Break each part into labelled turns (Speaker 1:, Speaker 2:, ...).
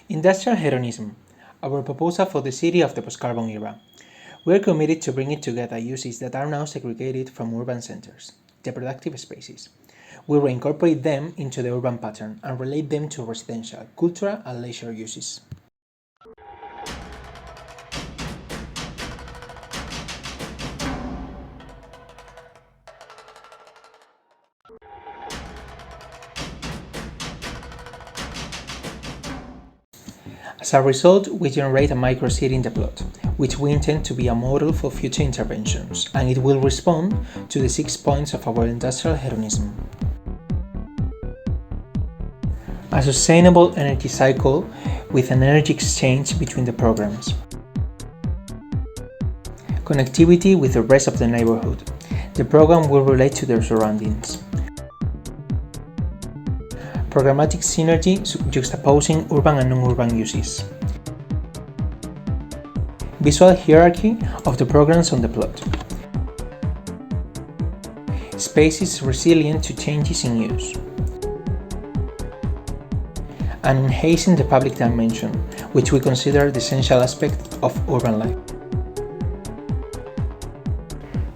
Speaker 1: Industrial hedonism, our proposal for the city of the post-carbon era. We are committed to bringing together uses that are now segregated from urban centers, the productive spaces. We reincorporate them into the urban pattern and relate them to residential, cultural, and leisure uses. As a result, we generate a microcity in the plot, which we intend to be a model for future interventions, and it will respond to the 6 points of our industrial hedonism. A sustainable energy cycle with an energy exchange between the programs. Connectivity with the rest of the neighborhood. The program will relate to their surroundings. Programmatic synergy juxtaposing urban and non-urban uses. Visual hierarchy of the programs on the plot. Spaces resilient to changes in use. And enhancing the public dimension, which we consider the essential aspect of urban life.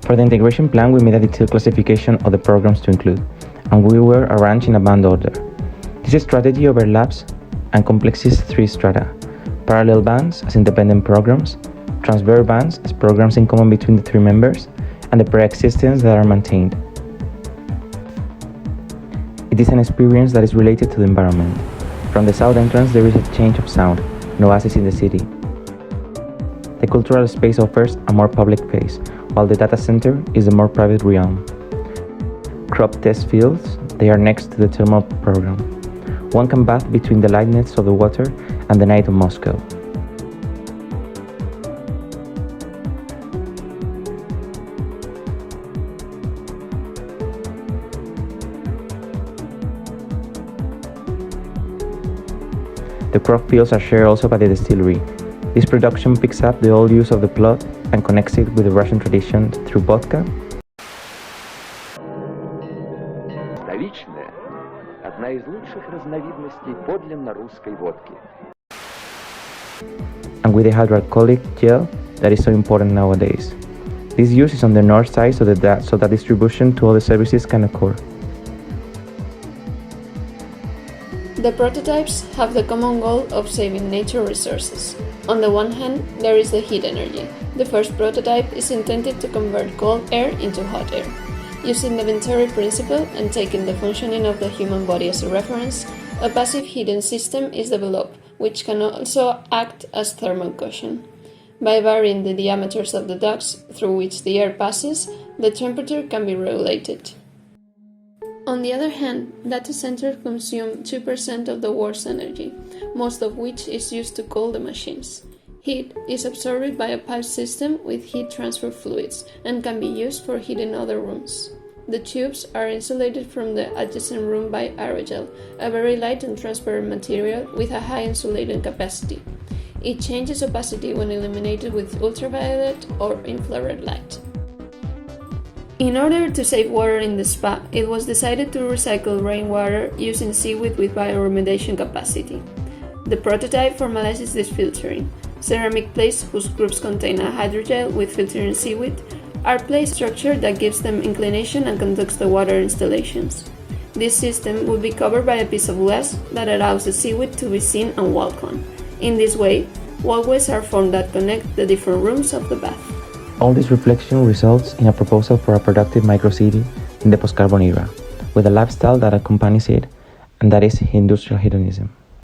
Speaker 2: For the integration plan, we made a detailed classification of the programs to include, and we were arranged in a band order. This strategy overlaps and complexes 3 strata: parallel bands as independent programs, transverse bands as programs in common between the 3 members, and the pre-existence that are maintained. It is an experience that is related to the environment. From the south entrance, there is a change of sound, an oasis in the city. The cultural space offers a more public face, while the data center is a more private realm. Crop test fields, they are next to the thermal program. One can bath between the lightness of the water and the night of Moscow. The crop fields are shared also by the distillery. This production picks up the old use of the plot and connects it with the Russian tradition through vodka.
Speaker 3: Столичная – одна из лучших разновидностей подлинно русской водки.
Speaker 2: And with the hydroalcoholic gel that is so important nowadays. This use is on the north side so that distribution to all the services can occur.
Speaker 4: The prototypes have the common goal of saving nature resources. On the one hand, there is the heat energy. The first prototype is intended to convert cold air into hot air. Using the Venturi principle and taking the functioning of the human body as a reference, a passive heating system is developed, which can also act as thermal cushion. By varying the diameters of the ducts through which the air passes, the temperature can be regulated. On the other hand, data centers consume 2% of the world's energy, most of which is used to cool the machines. Heat is absorbed by a pipe system with heat transfer fluids and can be used for heating other rooms. The tubes are insulated from the adjacent room by aerogel, a very light and transparent material with a high insulating capacity. It changes opacity when illuminated with ultraviolet or infrared light. In order to save water in the spa, it was decided to recycle rainwater using seaweed with bioremediation capacity. The prototype formalizes this filtering. Ceramic plates, whose groups contain a hydrogel with filtering seaweed, are placed structured that gives them inclination and conducts the water installations. This system will be covered by a piece of glass that allows the seaweed to be seen and walked on. In this way, walkways are formed that connect the different rooms of the bath.
Speaker 2: All this reflection results in a proposal for a productive microcity in the post-carbon era, with a lifestyle that accompanies it, and that is industrial hedonism.